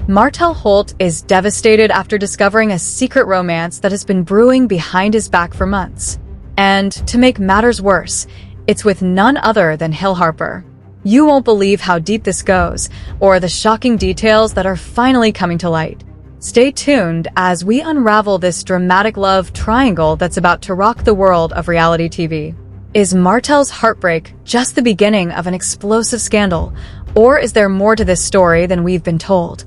Martell Holt is devastated after discovering a secret romance that has been brewing behind his back for months. And to make matters worse, it's with none other than Hill Harper. You won't believe how deep this goes, or the shocking details that are finally coming to light. Stay tuned as we unravel this dramatic love triangle that's about to rock the world of reality TV. Is Martell's heartbreak just the beginning of an explosive scandal, or is there more to this story than we've been told?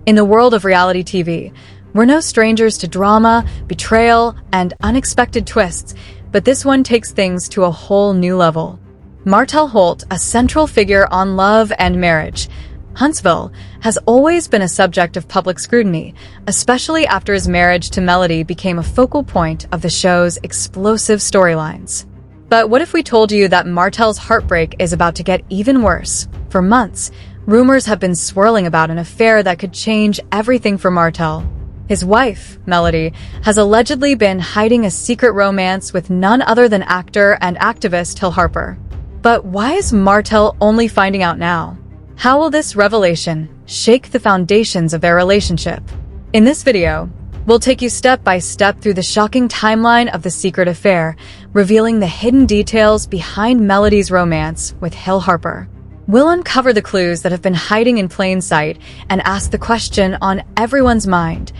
In the world of reality TV, we're no strangers to drama, betrayal, and unexpected twists, but this one takes things to a whole new level. Martell Holt, a central figure on Love and Marriage, Huntsville, has always been a subject of public scrutiny, especially after his marriage to Melody became a focal point of the show's explosive storylines. But what if we told you that Martell's heartbreak is about to get even worse? For months, rumors have been swirling about an affair that could change everything for Martell. His wife, Melody, has allegedly been hiding a secret romance with none other than actor and activist Hill Harper. But why is Martell only finding out now? How will this revelation shake the foundations of their relationship? In this video, we'll take you step by step through the shocking timeline of the secret affair, revealing the hidden details behind Melody's romance with Hill Harper. We'll uncover the clues that have been hiding in plain sight and ask the question on everyone's mind: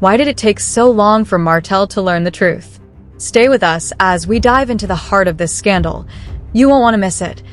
why did it take so long for Martell to learn the truth? Stay with us as we dive into the heart of this scandal. You won't want to miss it.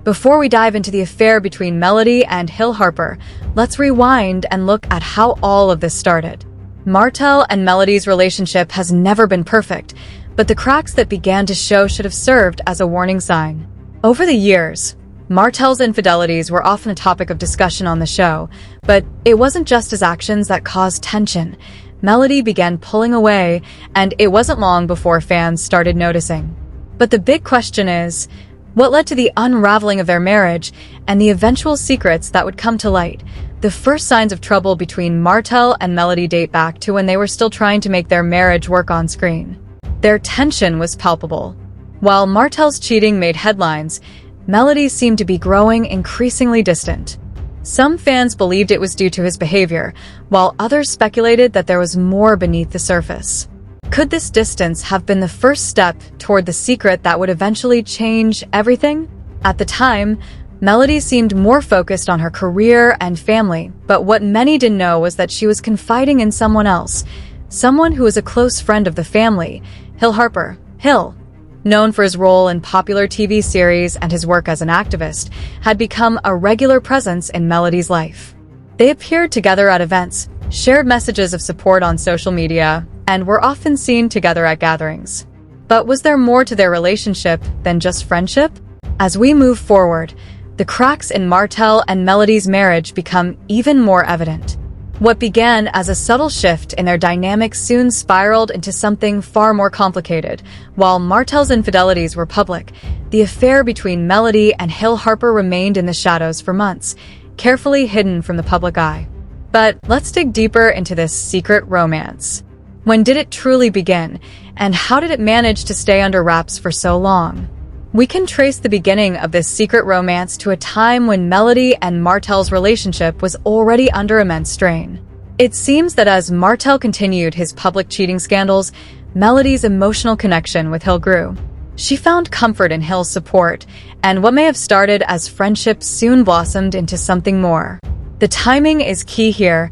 Before we dive into the affair between Melody and Hill Harper, let's rewind and look at how all of this started. Martell and Melody's relationship has never been perfect, but the cracks that began to show should have served as a warning sign. Over the years, Martell's infidelities were often a topic of discussion on the show, but it wasn't just his actions that caused tension. Melody began pulling away, and it wasn't long before fans started noticing. But the big question is, what led to the unraveling of their marriage and the eventual secrets that would come to light? The first signs of trouble between Martell and Melody date back to when they were still trying to make their marriage work on screen. Their tension was palpable. While Martell's cheating made headlines, Melody seemed to be growing increasingly distant. Some fans believed it was due to his behavior, while others speculated that there was more beneath the surface. Could this distance have been the first step toward the secret that would eventually change everything? At the time, Melody seemed more focused on her career and family, but what many didn't know was that she was confiding in someone else, someone who was a close friend of the family, Hill Harper. Hill, known for his role in popular TV series and his work as an activist, had become a regular presence in Melody's life. They appeared together at events, shared messages of support on social media, and were often seen together at gatherings. But was there more to their relationship than just friendship? As we move forward, the cracks in Martell and Melody's marriage become even more evident. What began as a subtle shift in their dynamic soon spiraled into something far more complicated. While Martell's infidelities were public, the affair between Melody and Hill Harper remained in the shadows for months, carefully hidden from the public eye. But let's dig deeper into this secret romance. When did it truly begin, and how did it manage to stay under wraps for so long? We can trace the beginning of this secret romance to a time when Melody and Martell's relationship was already under immense strain. It seems that as Martell continued his public cheating scandals, Melody's emotional connection with Hill grew. She found comfort in Hill's support, and what may have started as friendship soon blossomed into something more. The timing is key here.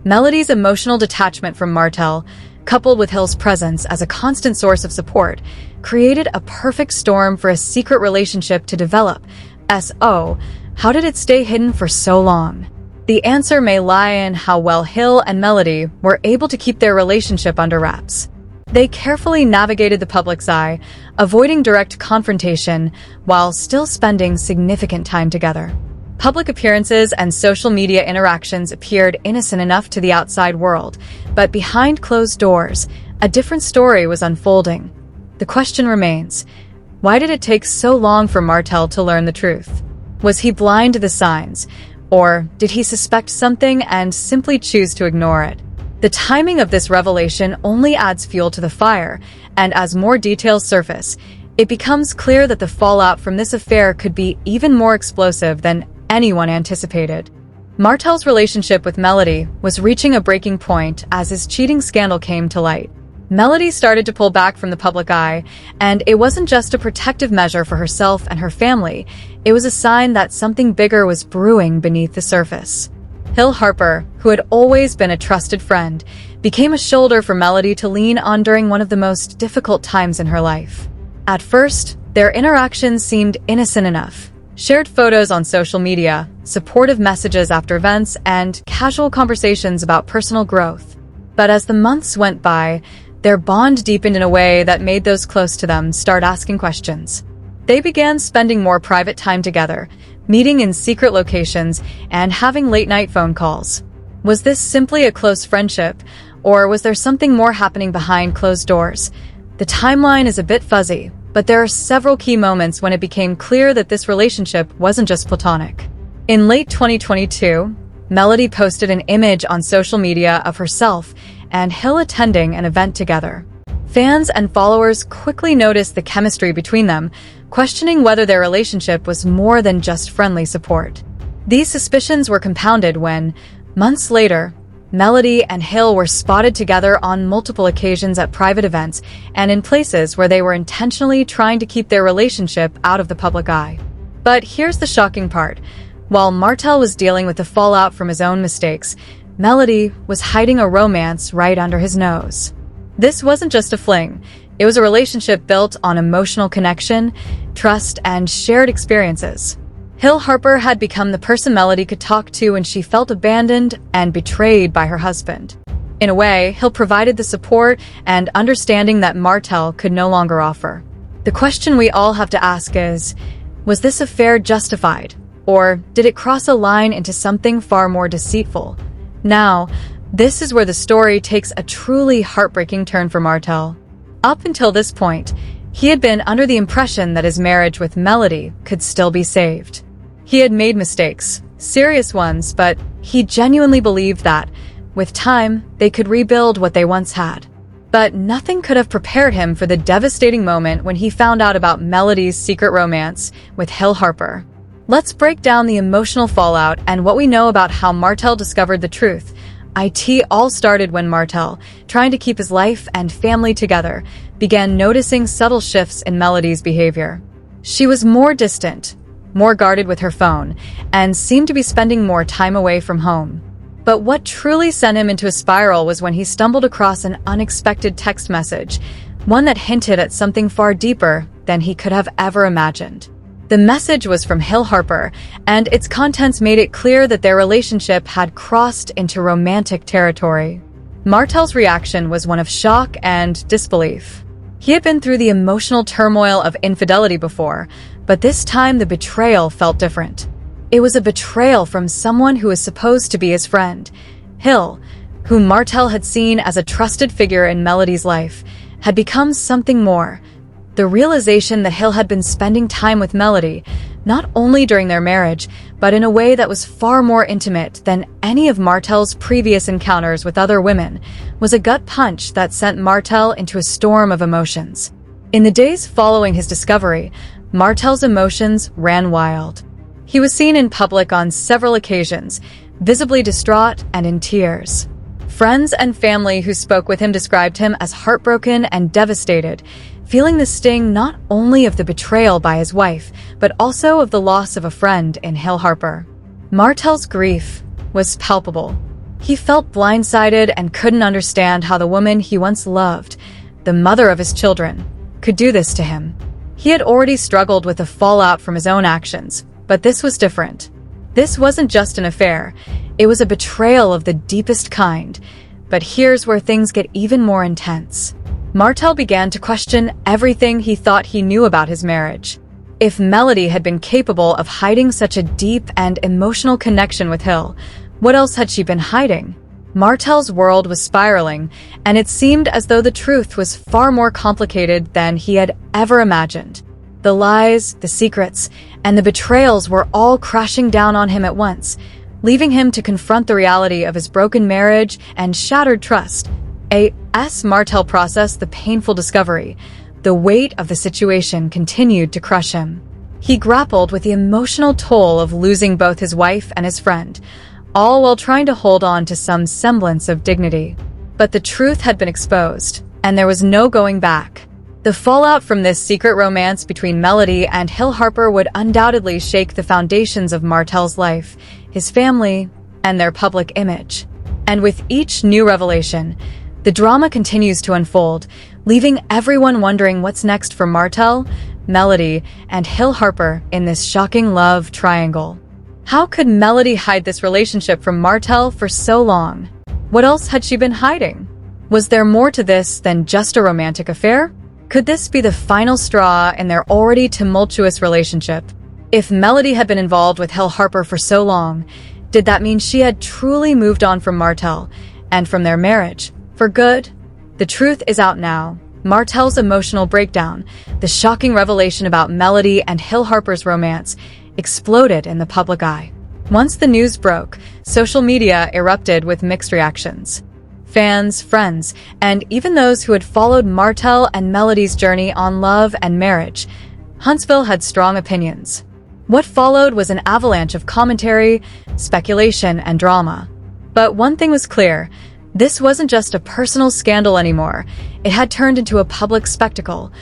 Melody's emotional detachment from Martell, coupled with Hill's presence as a constant source of support, created a perfect storm for a secret relationship to develop. So, how did it stay hidden for so long? The answer may lie in how well Hill and Melody were able to keep their relationship under wraps. They carefully navigated the public's eye, avoiding direct confrontation while still spending significant time together. Public appearances and social media interactions appeared innocent enough to the outside world, but behind closed doors, a different story was unfolding. The question remains, why did it take so long for Martell to learn the truth? Was he blind to the signs, or did he suspect something and simply choose to ignore it? The timing of this revelation only adds fuel to the fire, and as more details surface, it becomes clear that the fallout from this affair could be even more explosive than anyone anticipated. Martell's relationship with Melody was reaching a breaking point as his cheating scandal came to light. Melody started to pull back from the public eye, and it wasn't just a protective measure for herself and her family, it was a sign that something bigger was brewing beneath the surface. Hill Harper, who had always been a trusted friend, became a shoulder for Melody to lean on during one of the most difficult times in her life. At first, their interactions seemed innocent enough. Shared photos on social media, supportive messages after events, and casual conversations about personal growth. But as the months went by, their bond deepened in a way that made those close to them start asking questions. They began spending more private time together, meeting in secret locations, and having late-night phone calls. Was this simply a close friendship, or was there something more happening behind closed doors? The timeline is a bit fuzzy, but there are several key moments when it became clear that this relationship wasn't just platonic. In late 2022, Melody posted an image on social media of herself and Hill attending an event together. Fans and followers quickly noticed the chemistry between them, questioning whether their relationship was more than just friendly support. These suspicions were compounded when, months later, Melody and Hill were spotted together on multiple occasions at private events and in places where they were intentionally trying to keep their relationship out of the public eye. But here's the shocking part. While Martell was dealing with the fallout from his own mistakes, Melody was hiding a romance right under his nose. This wasn't just a fling. It was a relationship built on emotional connection, trust, and shared experiences. Hill Harper had become the person Melody could talk to when she felt abandoned and betrayed by her husband. In a way, Hill provided the support and understanding that Martell could no longer offer. The question we all have to ask is, was this affair justified, or did it cross a line into something far more deceitful? Now, this is where the story takes a truly heartbreaking turn for Martell. Up until this point, he had been under the impression that his marriage with Melody could still be saved. He had made mistakes, serious ones, but he genuinely believed that, with time, they could rebuild what they once had. But nothing could have prepared him for the devastating moment when he found out about Melody's secret romance with Hill Harper. Let's break down the emotional fallout and what we know about how Martell discovered the truth. It all started when Martell, trying to keep his life and family together, began noticing subtle shifts in Melody's behavior. She was more distant, more guarded with her phone, and seemed to be spending more time away from home. But what truly sent him into a spiral was when he stumbled across an unexpected text message, one that hinted at something far deeper than he could have ever imagined. The message was from Hill Harper, and its contents made it clear that their relationship had crossed into romantic territory. Martell's reaction was one of shock and disbelief. He had been through the emotional turmoil of infidelity before, but this time the betrayal felt different. It was a betrayal from someone who was supposed to be his friend. Hill, whom Martell had seen as a trusted figure in Melody's life, had become something more. The realization that Hill had been spending time with Melody, not only during their marriage, but in a way that was far more intimate than any of Martell's previous encounters with other women, was a gut punch that sent Martell into a storm of emotions. In the days following his discovery, Martell's emotions ran wild. He was seen in public on several occasions, visibly distraught and in tears. Friends and family who spoke with him described him as heartbroken and devastated, feeling the sting not only of the betrayal by his wife, but also of the loss of a friend in Hill Harper. Martell's grief was palpable. He felt blindsided and couldn't understand how the woman he once loved, the mother of his children, could do this to him. He had already struggled with the fallout from his own actions, but this was different. This wasn't just an affair, it was a betrayal of the deepest kind. But here's where things get even more intense. Martell began to question everything he thought he knew about his marriage. If Melody had been capable of hiding such a deep and emotional connection with Hill, what else had she been hiding? Martell's world was spiraling, and it seemed as though the truth was far more complicated than he had ever imagined. The lies, the secrets, and the betrayals were all crashing down on him at once, leaving him to confront the reality of his broken marriage and shattered trust. As Martell processed the painful discovery, the weight of the situation continued to crush him. He grappled with the emotional toll of losing both his wife and his friend, all while trying to hold on to some semblance of dignity. But the truth had been exposed, and there was no going back. The fallout from this secret romance between Melody and Hill Harper would undoubtedly shake the foundations of Martell's life, his family, and their public image. And with each new revelation, the drama continues to unfold, leaving everyone wondering what's next for Martell, Melody, and Hill Harper in this shocking love triangle. How could Melody hide this relationship from Martell for so long? What else had she been hiding? Was there more to this than just a romantic affair? Could this be the final straw in their already tumultuous relationship? If Melody had been involved with Hill Harper for so long, did that mean she had truly moved on from Martell and from their marriage for good? The truth is out now. Martell's emotional breakdown, the shocking revelation about Melody and Hill Harper's romance, exploded in the public eye. Once the news broke, social media erupted with mixed reactions. Fans, friends, and even those who had followed Martell and Melody's journey on love and marriage, Huntsville had strong opinions. What followed was an avalanche of commentary, speculation, and drama. But one thing was clear: this wasn't just a personal scandal anymore. It had turned into a public spectacle.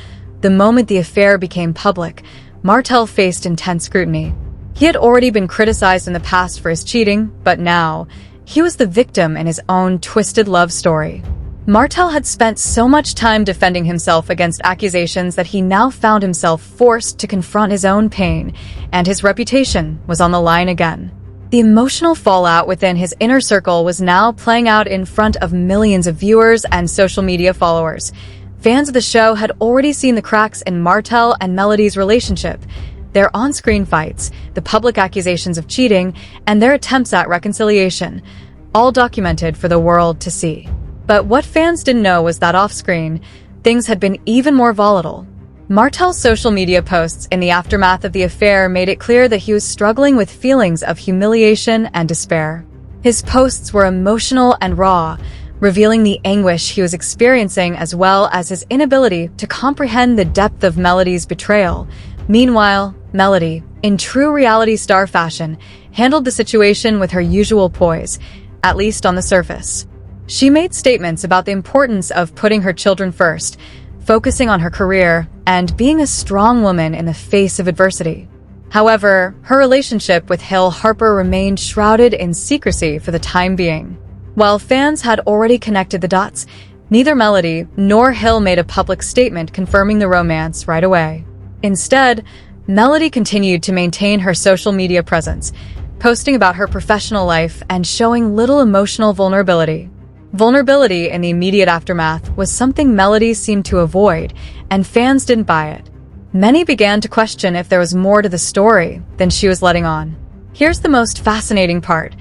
The moment the affair became public, Martell faced intense scrutiny. He had already been criticized in the past for his cheating, but now, he was the victim in his own twisted love story. Martell had spent so much time defending himself against accusations that he now found himself forced to confront his own pain, and his reputation was on the line again. The emotional fallout within his inner circle was now playing out in front of millions of viewers and social media followers. Fans of the show had already seen the cracks in Martell and Melody's relationship, their on-screen fights, the public accusations of cheating, and their attempts at reconciliation, all documented for the world to see. But what fans didn't know was that off-screen, things had been even more volatile. Martell's social media posts in the aftermath of the affair made it clear that he was struggling with feelings of humiliation and despair. His posts were emotional and raw, revealing the anguish he was experiencing as well as his inability to comprehend the depth of Melody's betrayal. Meanwhile, Melody, in true reality star fashion, handled the situation with her usual poise, at least on the surface. She made statements about the importance of putting her children first, focusing on her career, and being a strong woman in the face of adversity. However, her relationship with Hill Harper remained shrouded in secrecy for the time being. While fans had already connected the dots, neither Melody nor Hill made a public statement confirming the romance right away. Instead, Melody continued to maintain her social media presence, posting about her professional life and showing little emotional vulnerability. Vulnerability in the immediate aftermath was something Melody seemed to avoid, and fans didn't buy it. Many began to question if there was more to the story than she was letting on. Here's the most fascinating part.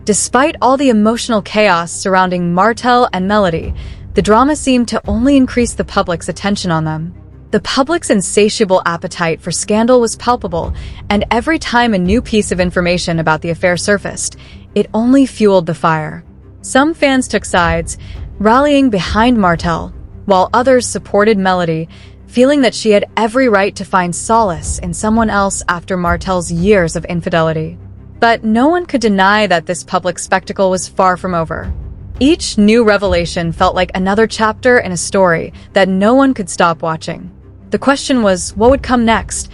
Despite all the emotional chaos surrounding Martell and Melody, the drama seemed to only increase the public's attention on them. The public's insatiable appetite for scandal was palpable, and every time a new piece of information about the affair surfaced, it only fueled the fire. Some fans took sides, rallying behind Martell, while others supported Melody, feeling that she had every right to find solace in someone else after Martell's years of infidelity. But no one could deny that this public spectacle was far from over. Each new revelation felt like another chapter in a story that no one could stop watching. The question was, what would come next?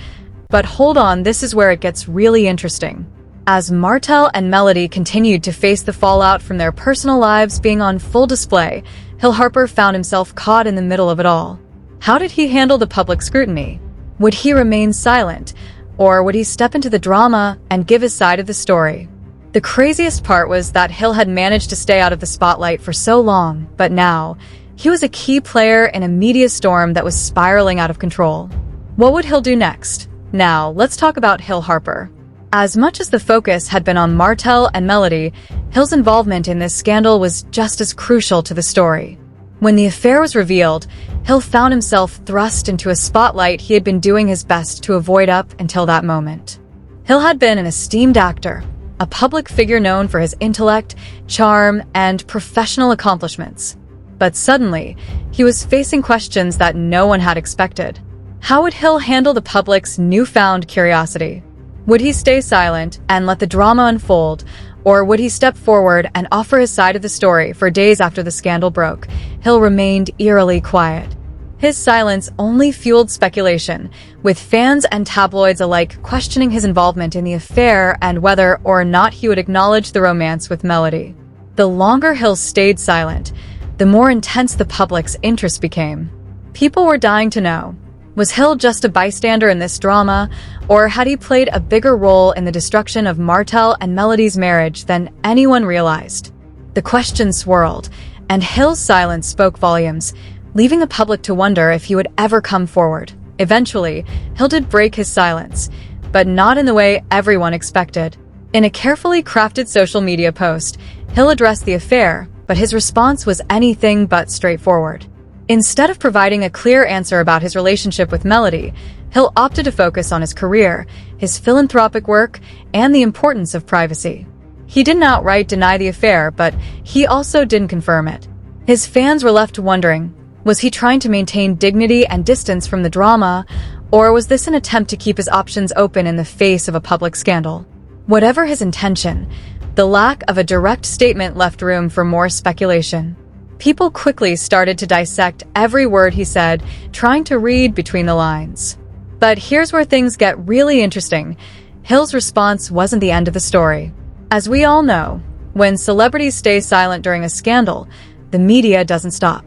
But hold on, this is where it gets really interesting. As Martell and Melody continued to face the fallout from their personal lives being on full display, Hill Harper found himself caught in the middle of it all. How did he handle the public scrutiny? Would he remain silent, or would he step into the drama and give his side of the story? The craziest part was that Hill had managed to stay out of the spotlight for so long, but now, he was a key player in a media storm that was spiraling out of control. What would Hill do next? Now, let's talk about Hill Harper. As much as the focus had been on Martell and Melody, Hill's involvement in this scandal was just as crucial to the story. When the affair was revealed, Hill found himself thrust into a spotlight he had been doing his best to avoid up until that moment. Hill had been an esteemed actor, a public figure known for his intellect, charm, and professional accomplishments. But suddenly, he was facing questions that no one had expected. How would Hill handle the public's newfound curiosity? Would he stay silent and let the drama unfold, Or would he step forward and offer his side of the story? For days after the scandal broke, Hill remained eerily quiet. His silence only fueled speculation, with fans and tabloids alike questioning his involvement in the affair and whether or not he would acknowledge the romance with Melody. The longer Hill stayed silent, the more intense the public's interest became. People were dying to know, was Hill just a bystander in this drama, or had he played a bigger role in the destruction of Martell and Melody's marriage than anyone realized? The question swirled, and Hill's silence spoke volumes, leaving the public to wonder if he would ever come forward. Eventually, Hill did break his silence, but not in the way everyone expected. In a carefully crafted social media post, Hill addressed the affair, but his response was anything but straightforward. Instead of providing a clear answer about his relationship with Melody, Hill opted to focus on his career, his philanthropic work, and the importance of privacy. He didn't outright deny the affair, but he also didn't confirm it. His fans were left wondering, was he trying to maintain dignity and distance from the drama, or was this an attempt to keep his options open in the face of a public scandal? Whatever his intention, the lack of a direct statement left room for more speculation. People quickly started to dissect every word he said, trying to read between the lines. But here's where things get really interesting. Hill's response wasn't the end of the story. As we all know, when celebrities stay silent during a scandal, the media doesn't stop.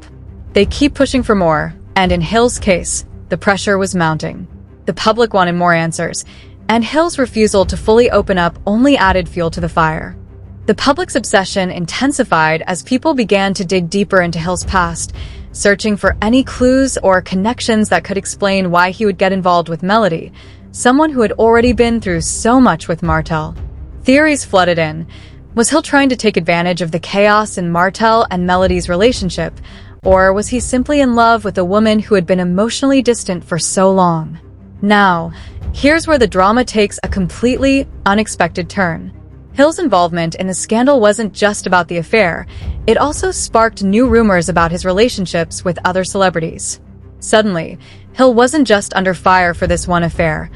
They keep pushing for more, and in Hill's case, the pressure was mounting. The public wanted more answers, and Hill's refusal to fully open up only added fuel to the fire. The public's obsession intensified as people began to dig deeper into Hill's past, searching for any clues or connections that could explain why he would get involved with Melody, someone who had already been through so much with Martell. Theories flooded in. Was Hill trying to take advantage of the chaos in Martell and Melody's relationship, or was he simply in love with a woman who had been emotionally distant for so long? Now, here's where the drama takes a completely unexpected turn. Hill's involvement in the scandal wasn't just about the affair, it also sparked new rumors about his relationships with other celebrities. Suddenly, Hill wasn't just under fire for this one affair.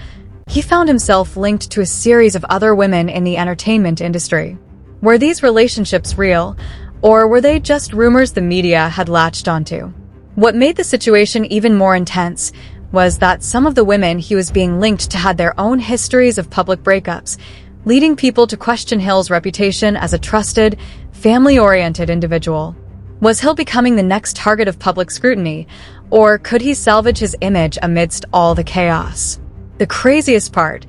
He found himself linked to a series of other women in the entertainment industry. Were these relationships real, or were they just rumors the media had latched onto? What made the situation even more intense was that some of the women he was being linked to had their own histories of public breakups, leading people to question Hill's reputation as a trusted, family-oriented individual. Was Hill becoming the next target of public scrutiny, or could he salvage his image amidst all the chaos? The craziest part,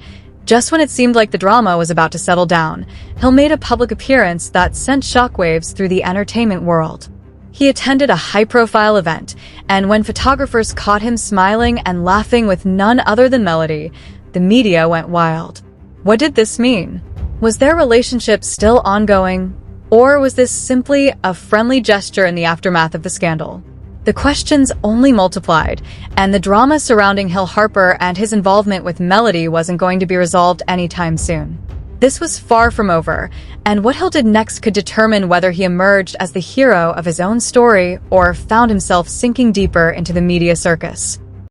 just when it seemed like the drama was about to settle down, Hill made a public appearance that sent shockwaves through the entertainment world. He attended a high-profile event, and when photographers caught him smiling and laughing with none other than Melody, the media went wild. What did this mean? Was their relationship still ongoing, or was this simply a friendly gesture in the aftermath of the scandal? The questions only multiplied, and the drama surrounding Hill Harper and his involvement with Melody wasn't going to be resolved anytime soon. This was far from over, and what Hill did next could determine whether he emerged as the hero of his own story or found himself sinking deeper into the media circus.